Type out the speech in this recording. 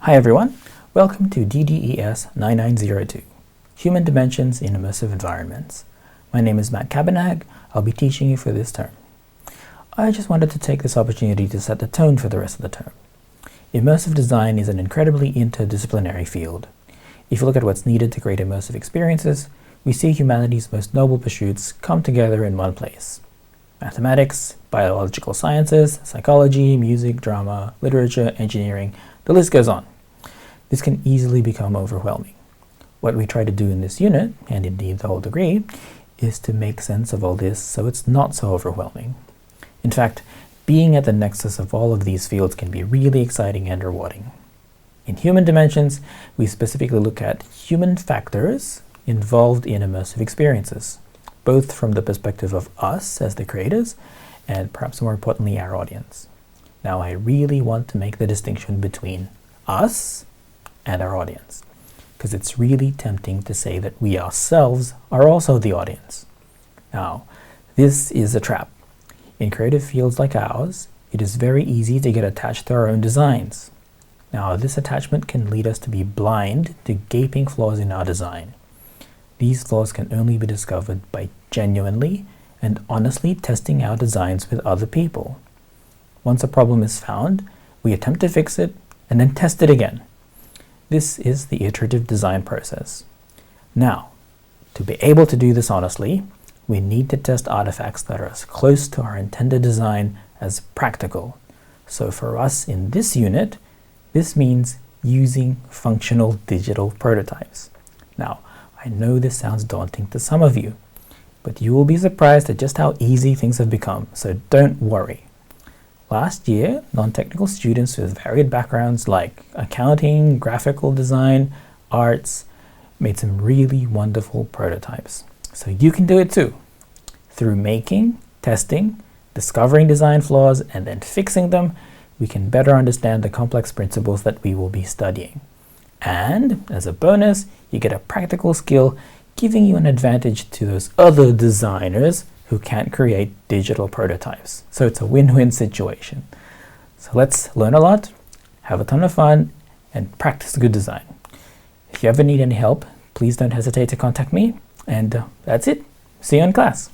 Hi everyone, welcome to DDES9902, Human Dimensions in Immersive Environments. My name is Matt Cabanag. I'll be teaching you for this term. I just wanted to take this opportunity to set the tone for the rest of the term. Immersive design is an incredibly interdisciplinary field. If you look at what's needed to create immersive experiences, we see humanity's most noble pursuits come together in one place. Mathematics, biological sciences, psychology, music, drama, literature, engineering, the list goes on. This can easily become overwhelming. What we try to do in this unit, and indeed the whole degree, is to make sense of all this so it's not so overwhelming. In fact, being at the nexus of all of these fields can be really exciting and rewarding. In Human Dimensions, we specifically look at human factors involved in immersive experiences, both from the perspective of us as the creators, and perhaps more importantly, our audience. Now, I really want to make the distinction between us and our audience, because it's really tempting to say that we ourselves are also the audience. Now, this is a trap. In creative fields like ours, it is very easy to get attached to our own designs. Now, this attachment can lead us to be blind to gaping flaws in our design. These flaws can only be discovered by genuinely and honestly testing our designs with other people. Once a problem is found, we attempt to fix it and then test it again. This is the iterative design process. Now, to be able to do this honestly, we need to test artifacts that are as close to our intended design as practical. So for us in this unit, this means using functional digital prototypes. Now, I know this sounds daunting to some of you, but you will be surprised at just how easy things have become, so don't worry. Last year, non-technical students with varied backgrounds like accounting, graphical design, arts, made some really wonderful prototypes. So you can do it too. Through making, testing, discovering design flaws, and then fixing them, we can better understand the complex principles that we will be studying. And as a bonus, you get a practical skill giving you an advantage to those other designers who can't create digital prototypes. So it's a win-win situation. So let's learn a lot, have a ton of fun, and practice good design. If you ever need any help, please don't hesitate to contact me. And that's it. See you in class.